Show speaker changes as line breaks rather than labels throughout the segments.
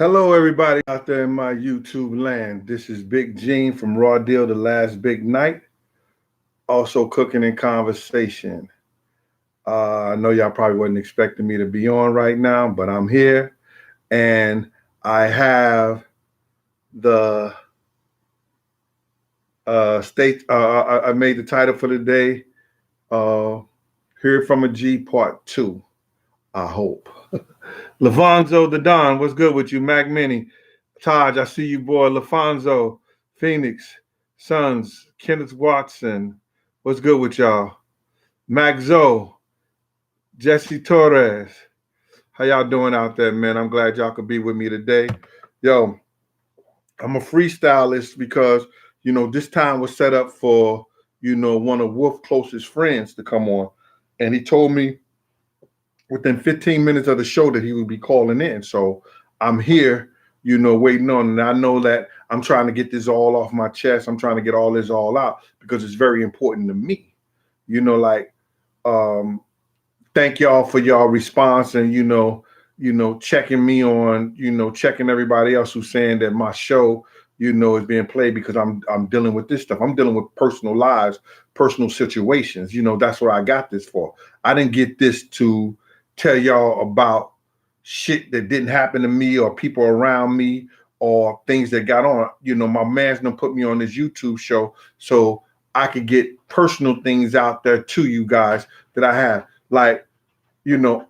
Hello, everybody out there in my YouTube land. This is Big Gene from Raw Deal, The Last Big Night. Also cooking in conversation. I know y'all probably wasn't expecting me to be on right now, but I'm here, and I have the state. I made the title for the day. Uh, Hear from a G Part Two. I hope. Lafonso the Don, what's good with you? Mac Mini, Taj, I see you, boy. Lafonso, Phoenix, Sons, Kenneth Watson, what's good with y'all? Mac Zoe, Jesse Torres, how y'all doing out there, man? I'm glad y'all could be with me today. Yo, I'm a freestylist because, this time was set up for, one of Wolf's closest friends to come on. And he told me within 15 minutes of the show that he would be calling in. So I'm here, waiting on. And I know that I'm trying to get this all off my chest. I'm trying to get all this all out because it's very important to me. Um, Thank y'all for y'all response and checking me on, checking everybody else who's saying that my show, is being played because I'm dealing with this stuff. I'm dealing with personal lives, personal situations. That's what I got this for. I didn't get this to tell y'all about shit that didn't happen to me or people around me or things that got on. My man's gonna put me on this YouTube show so I could get personal things out there to you guys that I have. Like,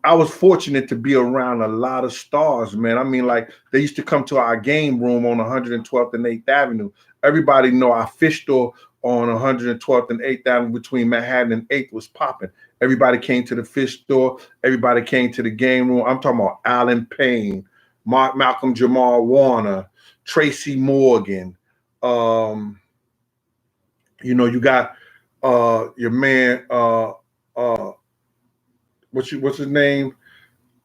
I was fortunate to be around a lot of stars, man. I mean, like, they used to come to our game room on 112th and 8th Avenue. Everybody know our fish store on 112th and 8th Avenue between Manhattan and 8th was popping. Everybody came to the fish store. Everybody came to the game room. I'm talking about Alan Payne, Malcolm Jamal Warner, Tracy Morgan. You got your man, what's his name?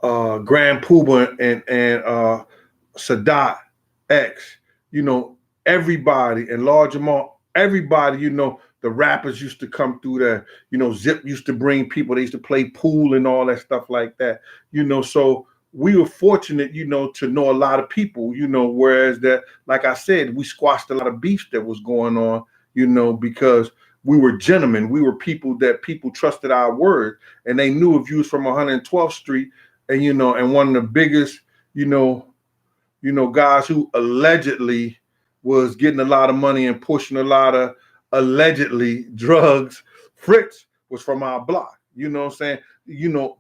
Grand Pooba and Sadat X. Everybody and Large Jamal, everybody, the rappers used to come through there. Zip used to bring people. They used to play pool and all that stuff like that. So we were fortunate, to know a lot of people, whereas that, like I said, we squashed a lot of beefs that was going on, because we were gentlemen. We were people that people trusted our word, and they knew if you was from 112th Street and, and one of the biggest, guys who allegedly was getting a lot of money and pushing a lot of allegedly drugs. Fritz was from our block. You know what I'm saying?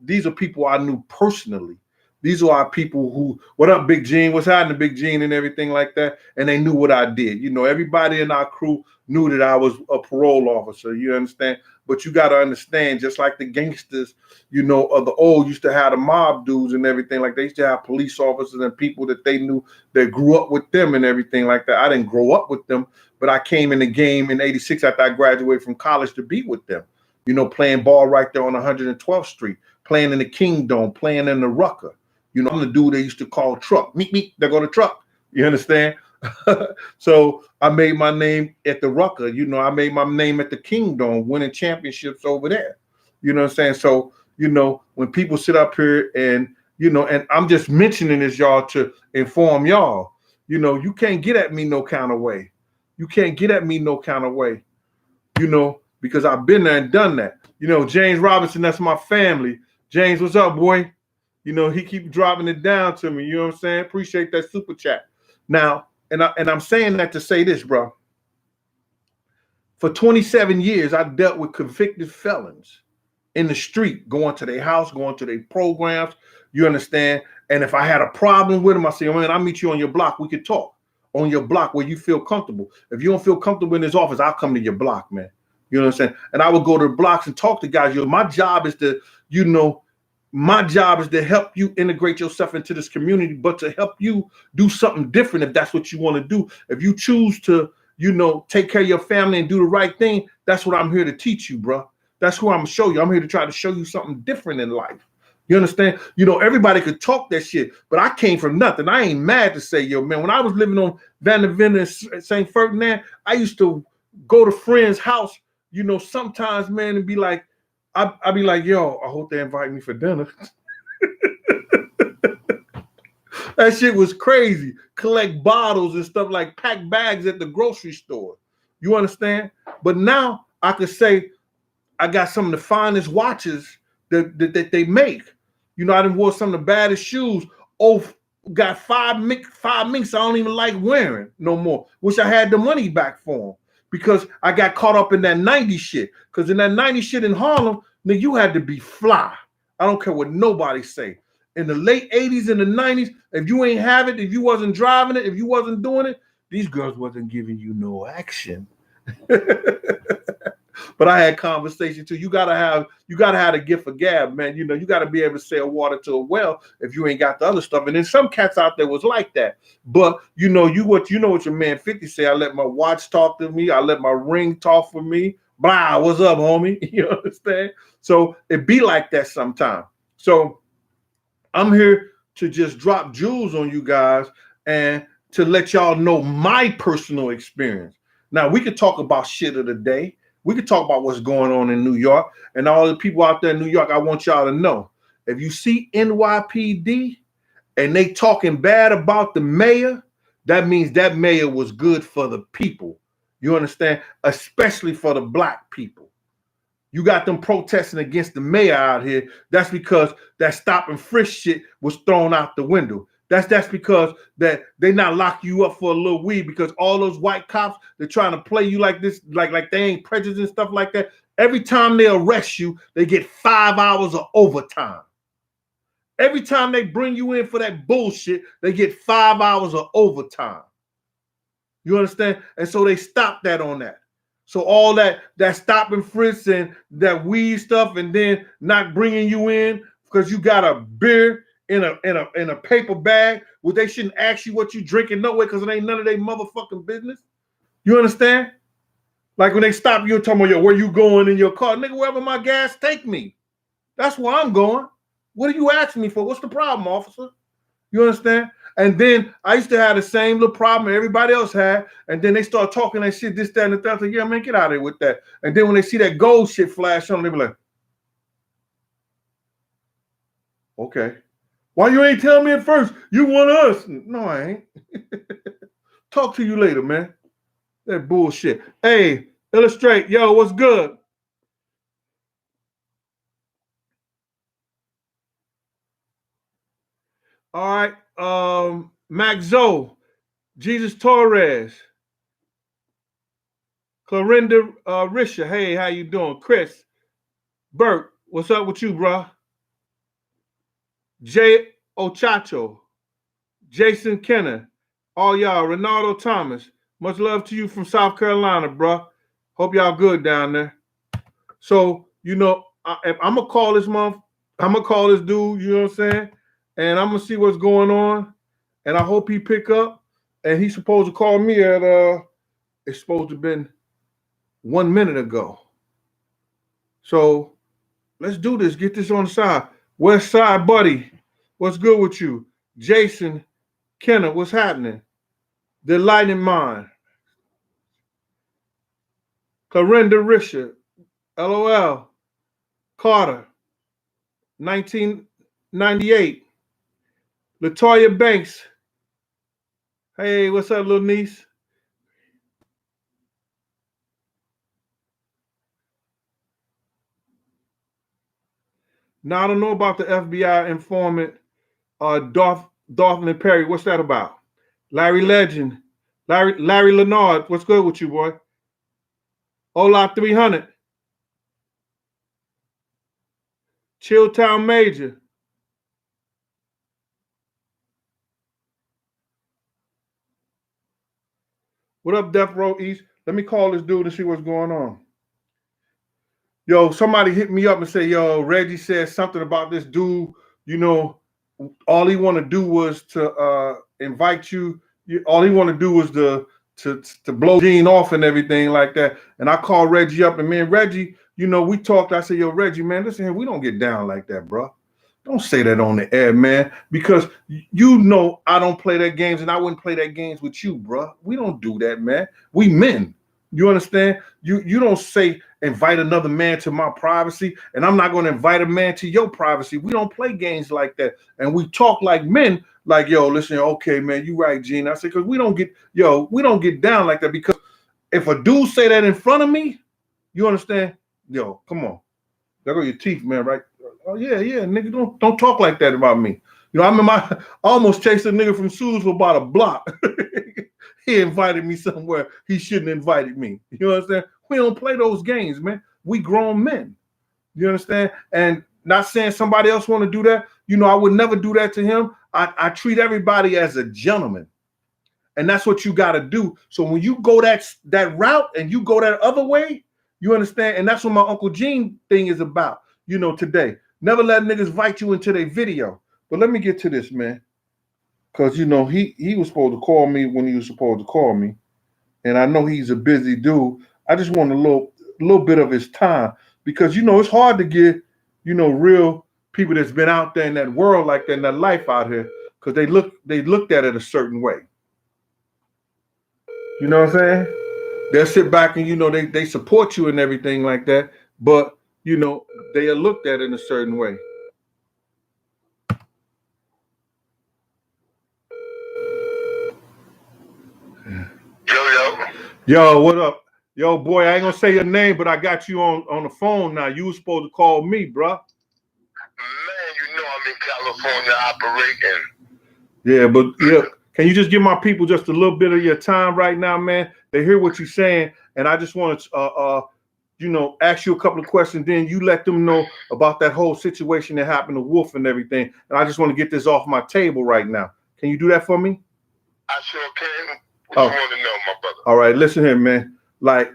These are people I knew personally. These are our people who, what up, Big Gene? What's happening, Big Gene, and everything like that? And they knew what I did. Everybody in our crew knew that I was a parole officer. You understand? But you got to understand, just like the gangsters, of the old used to have the mob dudes and everything, like they used to have police officers and people that they knew that grew up with them and everything like that. I didn't grow up with them, but I came in the game in 86 after I graduated from college to be with them, playing ball right there on 112th Street, playing in the King Dome, playing in the Rucker. I'm the dude they used to call Truck. Meet, there go the Truck. You understand? So I made my name at the Rucker. I made my name at the Kingdom, winning championships over there. You know what I'm saying? So, when people sit up here and, and I'm just mentioning this, y'all, to inform y'all, you can't get at me no kind of way. You can't get at me no kind of way, because I've been there and done that. James Robinson, that's my family. James, what's up, boy? He keep dropping it down to me. You know what I'm saying? Appreciate that super chat. Now, and I'm saying that to say this, bro. For 27 years, I dealt with convicted felons in the street, going to their house, going to their programs. You understand? And if I had a problem with them, I say, man, I'll meet you on your block. We could talk on your block where you feel comfortable. If you don't feel comfortable in this office, I'll come to your block, man. You know what I'm saying? And I would go to the blocks and talk to guys. My job is to, my job is to help you integrate yourself into this community, but to help you do something different if that's what you want to do. If you choose to, take care of your family and do the right thing, that's what I'm here to teach you, bro. That's who I'm going to show you. I'm here to try to show you something different in life. You understand? Everybody could talk that shit, but I came from nothing. I ain't mad to say, yo, man, when I was living on Vanderbilt and St. Ferdinand, I used to go to friends' house, sometimes, man, and be like, I'd be like, yo, I hope they invite me for dinner. That shit was crazy. Collect bottles and stuff, like pack bags at the grocery store. You understand? But now I could say I got some of the finest watches that they make. You know, I done wore some of the baddest shoes. Oh, got five minks I don't even like wearing no more. Wish I had the money back for them, because I got caught up in that 90s shit. Because in that 90s shit in Harlem, nigga, you had to be fly. I don't care what nobody say. In the late 80s and the 90s, if you ain't have it, if you wasn't driving it, if you wasn't doing it, these girls wasn't giving you no action. But I had conversation too. You gotta have the gift of gab, man. You know, you gotta be able to sell water to a well if you ain't got the other stuff. And then some cats out there was like that. But you know what your man 50 say. I let my watch talk to me. I let my ring talk for me. Blah, what's up, homie? You understand? So it be like that sometimes. So I'm here to just drop jewels on you guys and to let y'all know my personal experience. Now we could talk about shit of the day. We could talk about what's going on in New York, and all the people out there in New York. I want y'all to know, if you see NYPD and they talking bad about the mayor, that means that mayor was good for the people. You understand? Especially for the black people. You got them protesting against the mayor out here. That's because that stop and frisk shit was thrown out the window. That's because that they not lock you up for a little weed, because all those white cops, they're trying to play you like this, like they ain't prejudiced and stuff like that. Every time they arrest you, they get 5 hours of overtime. Every time they bring you in for that bullshit, they get 5 hours of overtime. You understand? And so they stopped that on that. So all that stop and frisk and that weed stuff, and then not bringing you in because you got a beer in a paper bag, where they shouldn't ask you what you drinking no way, because it ain't none of their motherfucking business. You understand? Like when they stop you and talking about, yo, where you going in your car? Nigga, wherever my gas take me. That's where I'm going. What are you asking me for? What's the problem, officer? You understand? And then I used to have the same little problem everybody else had. And then they start talking that shit, this, that, and the third. Like, yeah, man, get out of here with that. And then when they see that gold shit flash on, they be like, okay. Why you ain't tell me at first? You want us? No, I ain't. Talk to you later, man. That bullshit. Hey, Illustrate, yo, what's good? All right, Max Zoe, Jesus Torres, Clarinda Risha, hey, how you doing? Chris, Bert, what's up with you, bro? Jay Ochacho, Jason Kenner, all y'all, Ronaldo Thomas, much love to you from South Carolina, bro. Hope y'all good down there. So, you know, I'm going to call this month, I'm going to call this dude, you know what I'm saying? And I'm going to see what's going on. And I hope he pick up. And he's supposed to call me at, it's supposed to have been 1 minute ago. So let's do this. Get this on the side. West Side Buddy, what's good with you? Jason Kenner, what's happening? The Lightning Mind. Clarinda Risha, LOL. Carter, 1998. Latoya Banks. Hey, what's up, little niece? Now, I don't know about the FBI informant, Dolphin Perry. What's that about? Larry Legend. Larry Leonard. What's good with you, boy? Hola 300. Chilltown Major. What up, Death Row East? Let me call this dude and see what's going on. Yo, somebody hit me up and say, yo, Reggie said something about this dude. You know, all he want to do was to invite you. All he want to do was to blow Gene off and everything like that. And I called Reggie up, and man, Reggie, you know, we talked. I said, yo, Reggie, man, listen here, we don't get down like that, bro. Don't say that on the air, man, because you know I don't play that games, and I wouldn't play that games with you, bro. We don't do that, man. We men. You understand? You don't say invite another man to my privacy, and I'm not going to invite a man to your privacy. We don't play games like that, and we talk like men. like, yo, listen, okay, man, you right, Gene. I said, because we don't get down like that. Because if a dude say that in front of me, you understand? Yo, come on. There go your teeth, man, right? Oh, yeah, nigga, don't talk like that about me. You know, I almost chased a nigga from Sue's for about a block. He invited me somewhere he shouldn't have invited me. You understand? We don't play those games, man. We grown men. You understand? And not saying somebody else want to do that. You know, I would never do that to him. I treat everybody as a gentleman. And that's what you got to do. So when you go that route and you go that other way, you understand? And that's what my Uncle Gene thing is about, you know, today. Never let niggas invite you into their video. But let me get to this, man. Because, you know, he was supposed to call me when he was supposed to call me. And I know he's a busy dude. I just want a little bit of his time. Because, you know, it's hard to get, you know, real people that's been out there in that world like that, in that life out here. Because they looked at it a certain way. You know what I'm saying? They'll sit back and, you know, they support you and everything like that. But, you know, they are looked at in a certain way. Yo, what up? Yo, boy, I ain't gonna say your name, but I got you on the phone now. You was supposed to call me, bruh.
Man, you know I'm in California operating.
Yeah, but yeah, can you just give my people just a little bit of your time right now, man? They hear what you're saying, and I just want to, you know, ask you a couple of questions. Then you let them know about that whole situation that happened to Wolf and everything. And I just want to get this off my table right now. Can you do that for me?
I sure can. What you want to know, my brother?
All right, listen here, man. Like,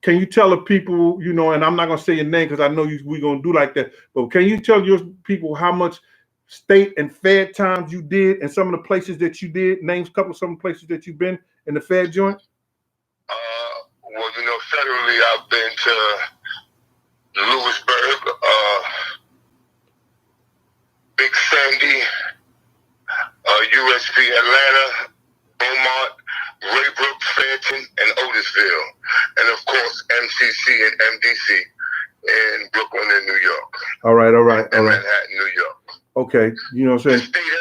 can you tell the people, you know, and I'm not gonna say your name because I know we're gonna do like that, but can you tell your people how much state and fed times you did and some of the places that you did? Names a couple of some places that you've been in the fed joint.
Well, you know, federally, I've been to Lewisburg, Big Sandy, USP Atlanta, Beaumont, Raybrook, Phantom, and Otisville, and of course MCC and MDC in Brooklyn and New York.
All right.
And Manhattan, New York.
Okay, you know what I'm saying?
The state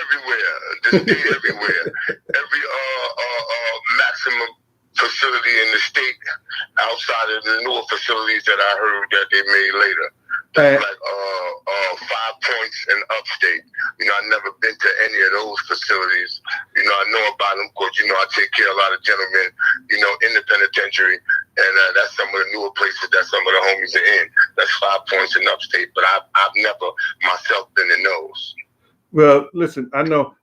everywhere. Every maximum facility in the state outside of the newer facilities that I heard that they made later. Like 5 Points in upstate. You know, I've never been to any of those facilities. You know, I know about them because, you know, I take care of a lot of gentlemen, you know, in the penitentiary. And that's some of the newer places that some of the homies are in. That's 5 Points in upstate. But I've never myself been in those.
Well, listen, I know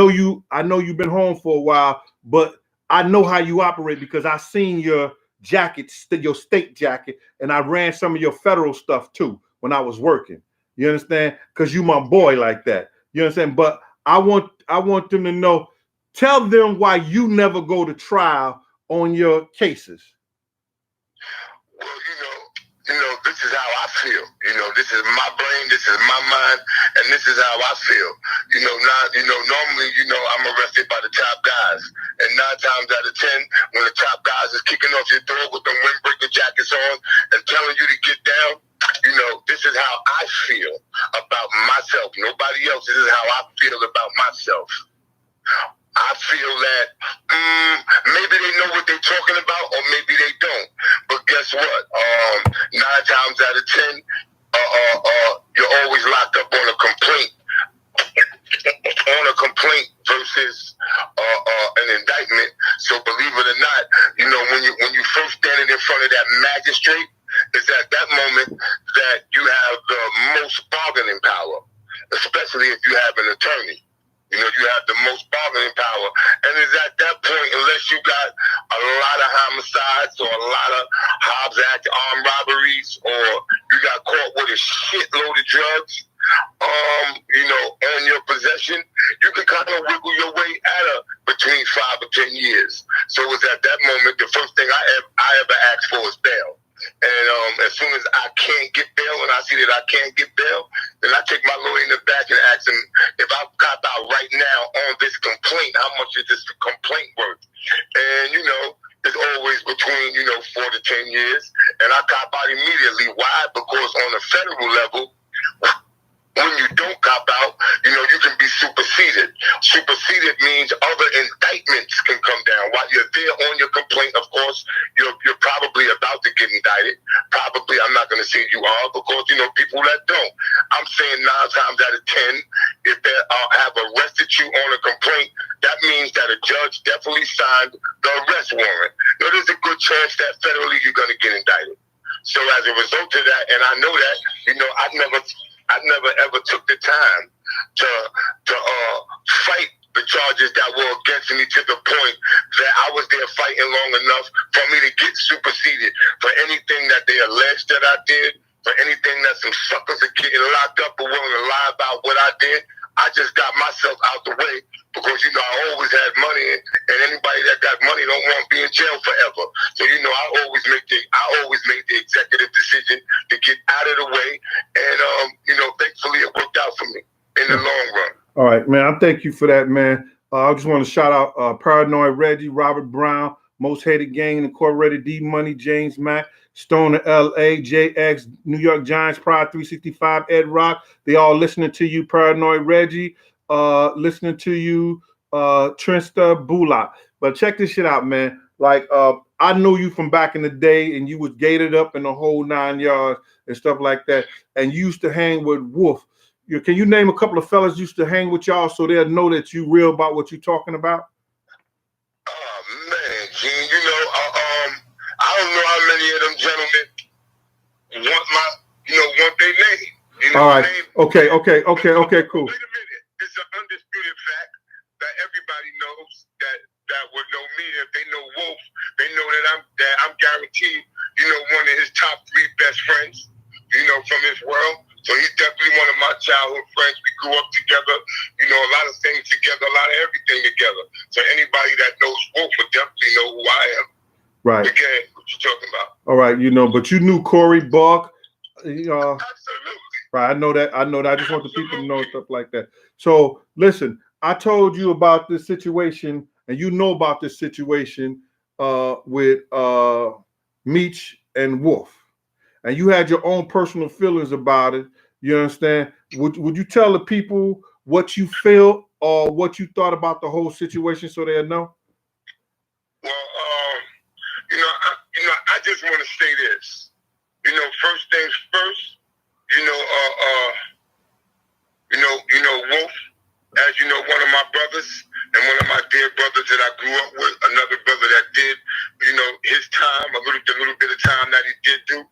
you've been home for a while, but I know how you operate because I seen your jacket, your state jacket, and I ran some of your federal stuff too when I was working. You understand? Because you my boy like that. You understand? But I want them to know. Tell them why you never go to trial on your cases.
Well, you know, this is how I feel. You know, this is my brain, this is my mind, and this is how I feel. You know, normally, you know, I'm arrested by the top guys. And 9 times out of 10, when the top guys is kicking off your door with the windbreaker jackets on and telling you to get down, you know, this is how I feel about myself. Nobody else. This is how I feel about myself. I feel that maybe they know what they're talking about, or maybe they don't. But guess what? 9 times out of 10, you're always locked up on a complaint. Versus an indictment. So believe it or not, you know, when you first standing in front of that magistrate, it's at that moment that you have the most bargaining power, especially if you have an attorney. You know, you have the most bargaining power. And it's at that point, unless you got a lot of homicides or a lot of Hobbs Act armed robberies, or you got caught with a shitload of drugs, you know, in your possession, you can kind of wiggle your way out of between 5 or 10 years. So it's at that moment, the first thing I ever ask for is bail. And as soon as I can't get bail, and I see that I can't get bail, then I take my lawyer in the back and ask him, if I cop out right now on this complaint, how much is this complaint worth? And, you know, it's always between, you know, 4 to 10 years. And I cop out immediately. Why? Because on the federal level, when you don't cop out, you know, you can be superseded. indictments can come down. While you're there on your complaint, of course, you're probably about to get indicted. Probably, I'm not going to say you are, because, people that don't. I'm saying 9 times out of 10, if they have arrested you on a complaint, that means that a judge definitely signed the arrest warrant. There's a good chance that federally you're going to get indicted. So as a result of that, and I know that, I never ever took the time to fight the charges that were against me, to the point that I was there fighting long enough for me to get superseded for anything that they alleged that I did, for anything that some suckers are getting locked up or willing to lie about what I did. I just got myself out the way because, I always had money, and anybody that got money don't want to be in jail forever. So, I always make the executive decision to get out of the way, and, thankfully it worked out for me in the long run.
All right, man. I thank you for that, man. I just want to shout out Paranoid Reggie, Robert Brown, Most Hated Gang Incorporated, D Money, James Mack, Stoner LA, JX, New York Giants, Pride 365, Ed Rock. They all listening to you, Paranoid Reggie, listening to you, Trinsta Bula. But check this shit out, man. Like, I knew you from back in the day, and you was gated up in the whole 9 yards and stuff like that. And you used to hang with Wolf. Can you name a couple of fellas used to hang with y'all so they'll know that you real about what you're talking about?
Oh man, Gene, I don't know how many of them gentlemen want their name.
All right. Okay, cool.
Wait a minute. It's an undisputed fact that everybody knows that would know me. If they know Wolf, they know that I'm guaranteed, one of his top 3 best friends, from his world. So he's definitely one of my childhood friends. We grew up together, a lot of things together, a lot of everything together. So anybody that knows Wolf would definitely know who I am.
Right.
Again, what you talking about?
All right, but you knew Corey Buck.
Absolutely.
Right. I know that. I just want the people to know stuff like that. So listen, I told you about this situation, and you know about this situation with Meech and Wolf. And you had your own personal feelings about it. You understand? Would you tell the people what you felt or what you thought about the whole situation so they'll know?
Well, I just want to say this. First things first. Wolf, as you know, one of my brothers and one of my dear brothers that I grew up with, another brother that did, his time, a little bit of time that he did do.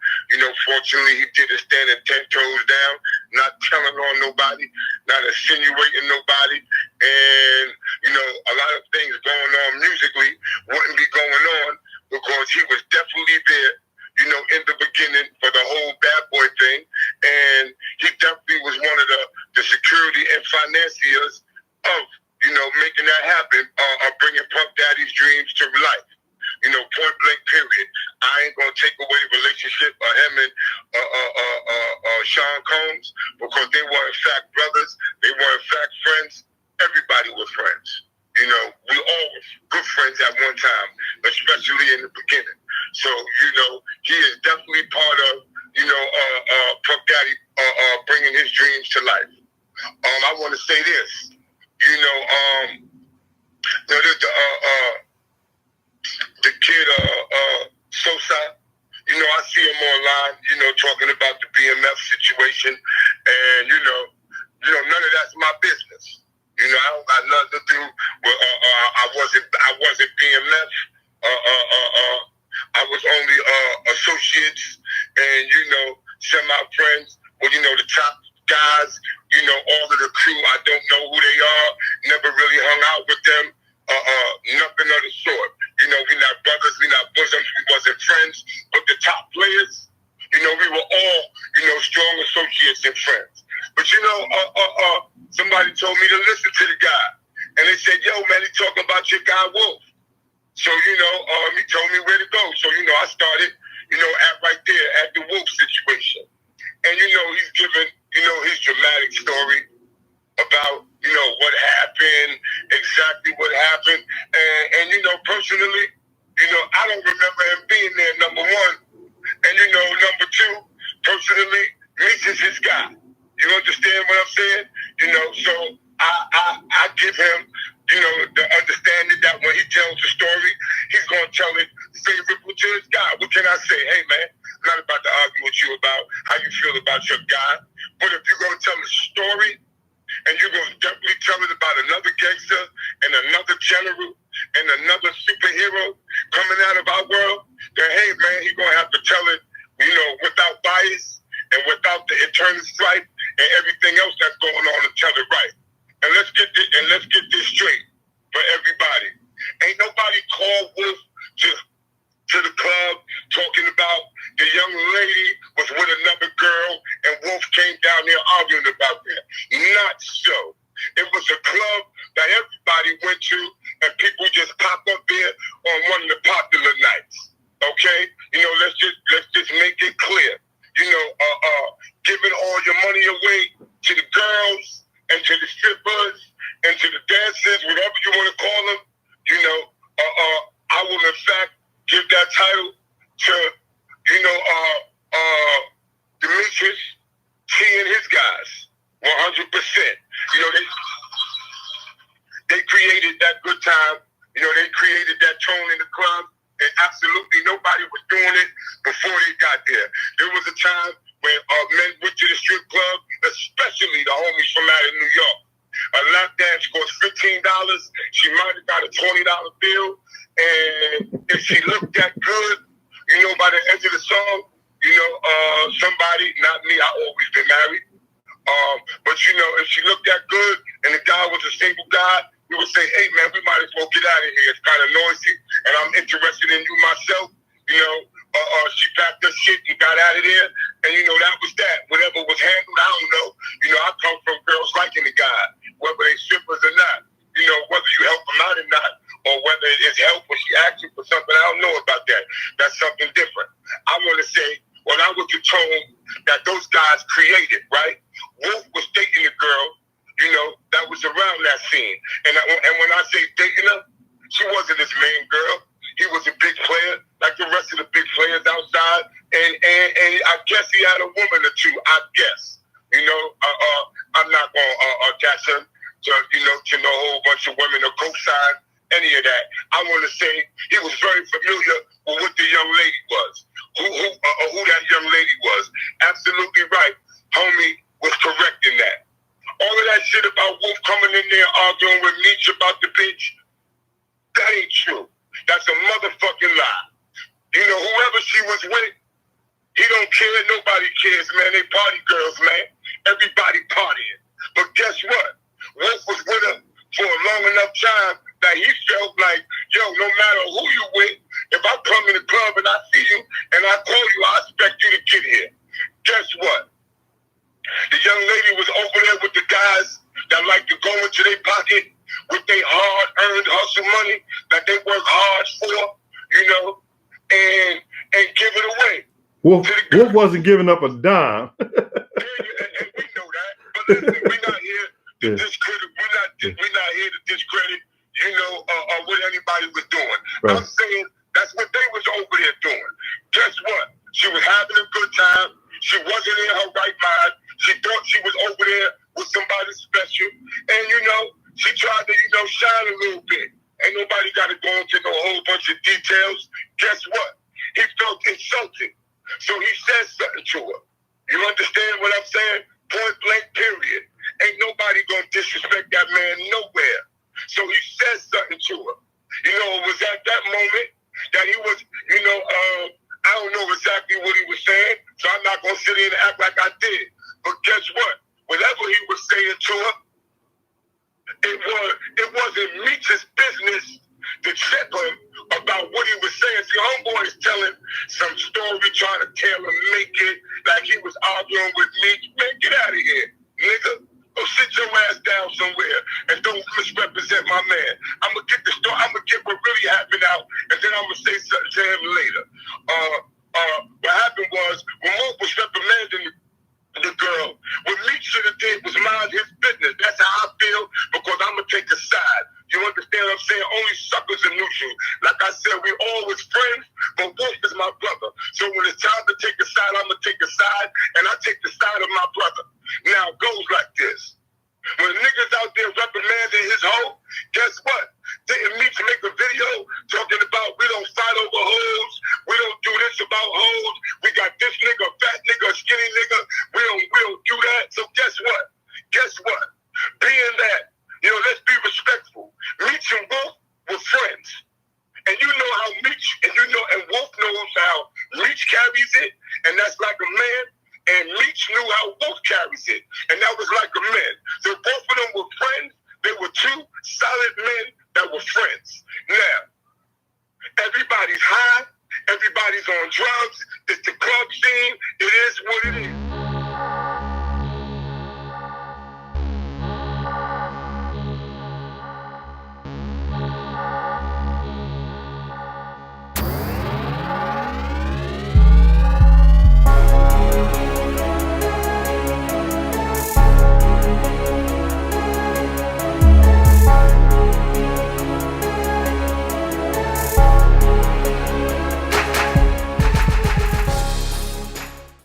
Fortunately, he did it standing 10 toes down, not telling on nobody, not insinuating nobody. And, a lot of things going on musically wouldn't be going on because he was definitely there, in the beginning for the whole Bad Boy thing. And he definitely was one of the security and financiers of, making that happen, of bringing Puff Daddy's dreams to life. Point blank period. I ain't gonna take away the relationship of him and Sean Combs, because they were in fact brothers. They were in fact friends. Everybody was friends. We all were good friends at one time, especially in the beginning. So, he is definitely part of, Puff Daddy bringing his dreams to life. I want to say this. The kid, Sosa, I see him online, talking about the BMF situation, and, none of that's my business. I don't got nothing to do with, I wasn't BMF, I was only, associates and, semi-friends with, the top guys, all of the crew. I don't know who they are, never really hung out with them, nothing of the sort. We're not brothers, we're not bosoms, we wasn't friends, but the top players, we were all, strong associates and friends. But somebody told me to listen to the guy, and they said, yo, man, he talking about your guy Wolf. So, he told me where to go. So, I started, at right there at the Wolf situation. And, he's giving, his dramatic story about, what happened, exactly what happened. And personally, I don't remember him being there, number one. And, number two, personally, Meech is his guy. You understand what I'm saying? So I give him You know, the understanding that when he tells the story, he's going to tell it favorable to his guy. What can I say? Hey, man, I'm not about to argue with you about how you feel about your guy. But if you're going to tell a story and you're going to definitely tell it about another gangster and another general and another superhero coming out of our world, then, hey, man, he's going to have to tell it, you know, without bias and without the eternal strife and everything else that's going on and tell it right. And let's get this straight for everybody. Ain't nobody called Wolf to the club talking about the young lady was with another girl and Wolf came down there arguing about that. Not so. It was a club that everybody went to and people just pop up there on one of the popular nights. Okay? You know, let's just make it clear. You know, giving all your money away to the girls and to the strippers and to the dancers, whatever you want to call them, you know, I will in fact give that title to, you know, Demetrius, T and his guys, 100%. You know, they created that good time. You know, they created that tone in the club, and absolutely nobody was doing it before they got there. There was a time when men went to the strip club, especially the homies from out of New York. A lap dance cost $15. She might have got a $20 bill. And if she looked that good, you know, by the end of the song, you know, somebody, not me, I always been married. But, you know, if she looked that good and the guy was a single guy, we would say, hey, man, we might as well get out of here. It's kind of noisy, and I'm interested in you myself. You know, she packed her shit and got out of there, and, you know, that was that. Whatever was handled, I don't know. You know, I come from girls liking the guy, whether they strippers or not. You know, whether you help them out or not, or whether it's help or she asks you for something, I don't know about that. That's something different. I want to say, well, that was the tone that those guys created, right? Wolf was dating a girl, you know, that was around that scene. And when I say dating her, she wasn't his main girl. He was a big player, like the rest of the big players outside. And I guess he had a woman or two, I guess. You know, I'm not going to attach him to no whole bunch of women or co-sign any of that. I want to say he was very familiar with what the young lady was, who that young lady was. Absolutely right. Homie was correct in that. All of that shit about Wolf coming in there arguing with Meech about the bitch, that ain't true. That's a motherfucking lie. You know, whoever she was with, he don't care. Nobody cares, man. They party girls, man. Everybody partying. But guess what? Wolf was with her for a long enough time that he felt like, yo, no matter who you with, if I come in the club and I see you and I call you, I expect you to get here. Guess what? The young lady was over there with the guys that like to go into their pocket with their hard-earned hustle money that they work hard for, you know, and give it away.
Wolf wasn't giving up a dime.
And we know that. But listen, we're not here to discredit. We're not here to discredit, you know, what anybody was doing. Right. I'm saying that's what they was over there doing. Guess what? She was having a good time. She wasn't in her right mind. She thought she was over there with somebody special. And, you know, she tried to, you know, shine a little bit. Ain't nobody got to go into no whole bunch of details. Guess what? He felt insulted. So he said something to her. You understand what I'm saying? Point blank, period. Ain't nobody going to disrespect that man nowhere. So he said something to her. You know, it was at that moment that he was, you know, I don't know exactly what he was saying, so I'm not going to sit here and act like I did. But guess what? Whatever he was saying to her, it wasn't Meech's business to check him about what he was saying. See, homeboy is telling some story, trying to tailor-make it, like he was arguing with Meech. Man, get out of here, nigga. Go sit your ass down somewhere and don't misrepresent my man. I'm going to get the story. I'm going to get what really happened out, and then I'm going to say something to him later. What happened was, when Wolf was reprimanding the girl, what Meech should have did was mind his business. That's how I feel, because I'm going to take a side. You understand what I'm saying? Only suckers are neutral. Like I said, we always friends, but Wolf is my brother. So when it's time to take a side, I'm going to take a side, and I take the side of my brother. Now, it goes like this. When niggas out there reprimanding his hoe, guess what?